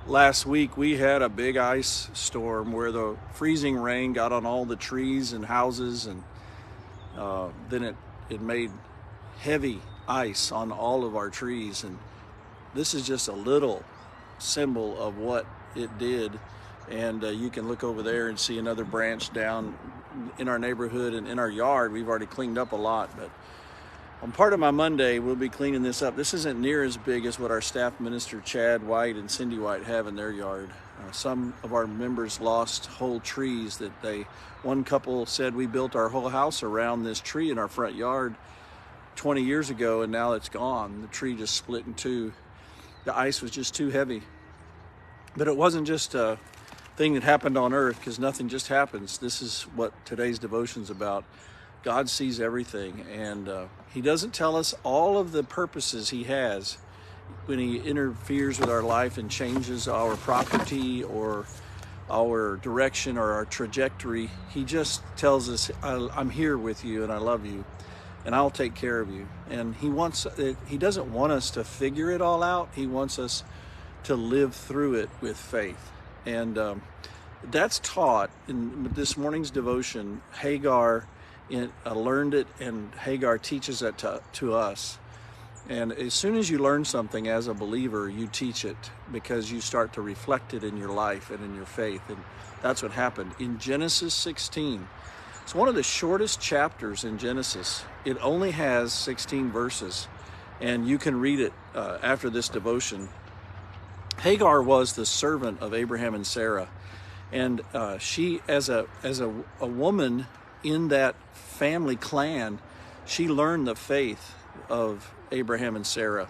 last week we had a big ice storm where the freezing rain got on all the trees and houses, and then it made heavy ice on all of our trees. And this is just a little symbol of what it did. And you can look over there and see another branch down in our neighborhood and in our yard. We've already cleaned up a lot, but on part of my Monday, we'll be cleaning this up. This isn't near as big as what our staff minister, Chad White and Cindy White, have in their yard. Some of our members lost whole trees one couple said, we built our whole house around this tree in our front yard 20 years ago, and now it's gone. The tree just split in two. The ice was just too heavy. But it wasn't just a thing that happened on earth, because nothing just happens. This is what today's devotion's about. God sees everything, and he doesn't tell us all of the purposes he has when he interferes with our life and changes our property or our direction or our trajectory. He just tells us, I'm here with you and I love you and I'll take care of you. And he doesn't want us to figure it all out. He wants us to live through it with faith. And that's taught in this morning's devotion. Hagar learned it, and Hagar teaches it to us. And as soon as you learn something as a believer, you teach it, because you start to reflect it in your life and in your faith. And that's what happened in Genesis 16. It's one of the shortest chapters in Genesis. It only has 16 verses, and you can read it after this devotion. Hagar was the servant of Abraham and Sarah, and she, as a woman in that family clan, she learned the faith of Abraham and Sarah.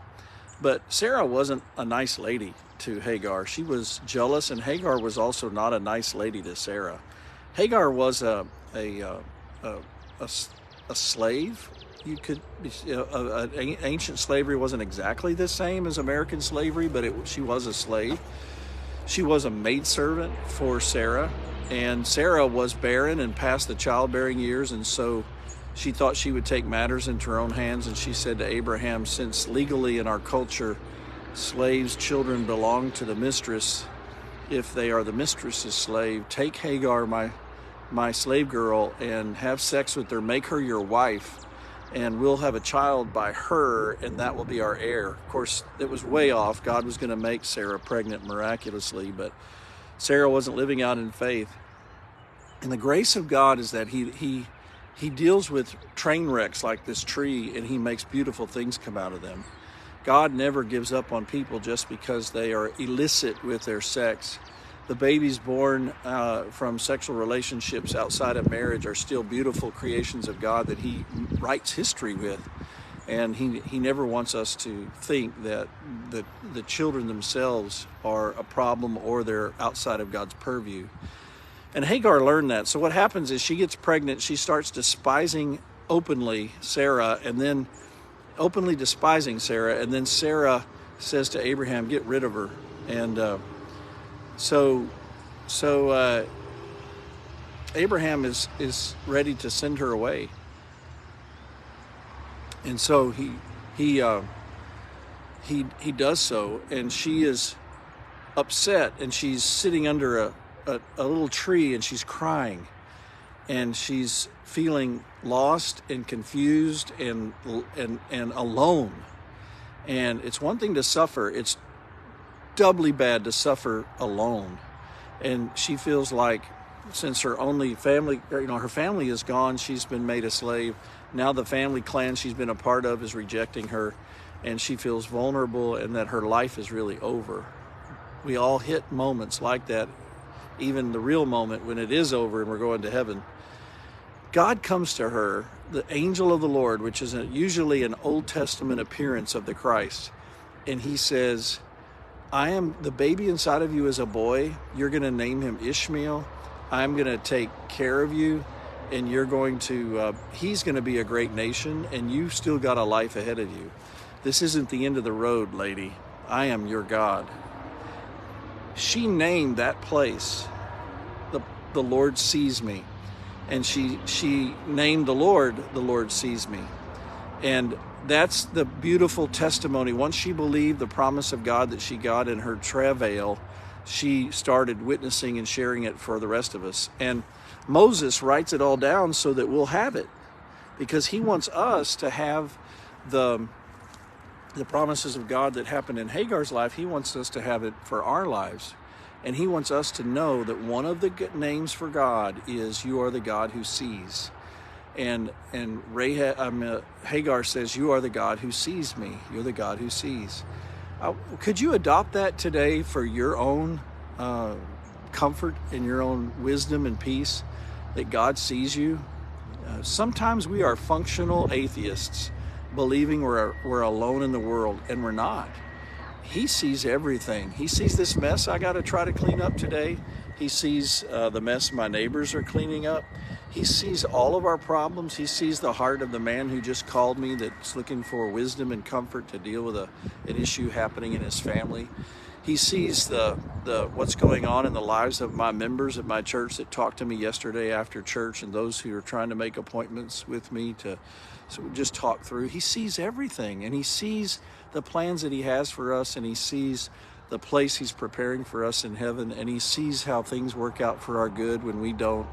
But Sarah wasn't a nice lady to Hagar. She was jealous, and Hagar was also not a nice lady to Sarah. Hagar was a slave. Ancient slavery wasn't exactly the same as American slavery, but she was a slave. She was a maidservant for Sarah, and Sarah was barren and past the childbearing years, and so she thought she would take matters into her own hands. And she said to Abraham, since legally in our culture, slaves' children belong to the mistress, if they are the mistress's slave, take Hagar, my slave girl, and have sex with her, make her your wife, and we'll have a child by her, and that will be our heir. Of course, it was way off. God was going to make Sarah pregnant miraculously, but Sarah wasn't living out in faith. And the grace of God is that he deals with train wrecks like this tree, and he makes beautiful things come out of them. God never gives up on people just because they are illicit with their sex. The babies born from sexual relationships outside of marriage are still beautiful creations of God that he writes history with. And he never wants us to think that the children themselves are a problem or they're outside of God's purview. And Hagar learned that. So what happens is she gets pregnant. She starts despising openly Sarah, and then openly despising Sarah. And then Sarah says to Abraham, get rid of her. And So Abraham is ready to send her away, and so he does so, and she is upset, and she's sitting under a little tree, and she's crying, and she's feeling lost and confused and alone. And it's one thing to suffer; it's doubly bad to suffer alone. And she feels like, since her only family, her family is gone, she's been made a slave. Now the family clan she's been a part of is rejecting her, and she feels vulnerable and that her life is really over. We all hit moments like that, even the real moment when it is over and we're going to heaven. God comes to her, the angel of the Lord, which is usually an Old Testament appearance of the Christ, and he says, I am the baby inside of you is a boy. You're going to name him Ishmael. I'm going to take care of you, and he's going to be a great nation, and you've still got a life ahead of you. This isn't the end of the road, lady. I am your God. She named that place, the Lord sees me. And she named the Lord sees me. And that's the beautiful testimony. Once she believed the promise of God that she got in her travail, she started witnessing and sharing it for the rest of us. And Moses writes it all down so that we'll have it, because he wants us to have the promises of God that happened in Hagar's life. He wants us to have it for our lives. And he wants us to know that one of the names for God is, you are the God who sees. And Hagar says, you are the God who sees me. You're the God who sees. Could you adopt that today for your own comfort and your own wisdom and peace, that God sees you? Sometimes we are functional atheists, believing we're alone in the world, and we're not. He sees everything. He sees this mess I got to try to clean up today. He sees the mess my neighbors are cleaning up. He sees all of our problems. He sees the heart of the man who just called me, that's looking for wisdom and comfort to deal with an issue happening in his family. He sees the what's going on in the lives of my members at my church that talked to me yesterday after church, and those who are trying to make appointments with me so we just talk through. He sees everything, and he sees the plans that he has for us, and he sees the place he's preparing for us in heaven, and he sees how things work out for our good when we don't.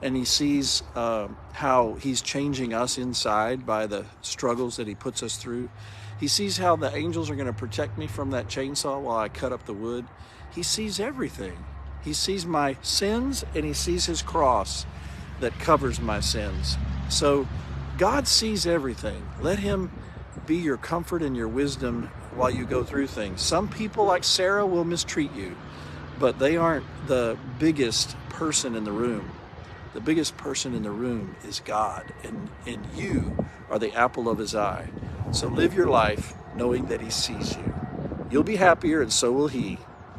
And he sees how he's changing us inside by the struggles that he puts us through. He sees how the angels are going to protect me from that chainsaw while I cut up the wood. He sees everything. He sees my sins, and he sees his cross that covers my sins. So God sees everything. Let him be your comfort and your wisdom while you go through things. Some people, like Sarah, will mistreat you, but they aren't the biggest person in the room. The biggest person in the room is God, and you are the apple of his eye. So live your life knowing that he sees you. You'll be happier, and so will he.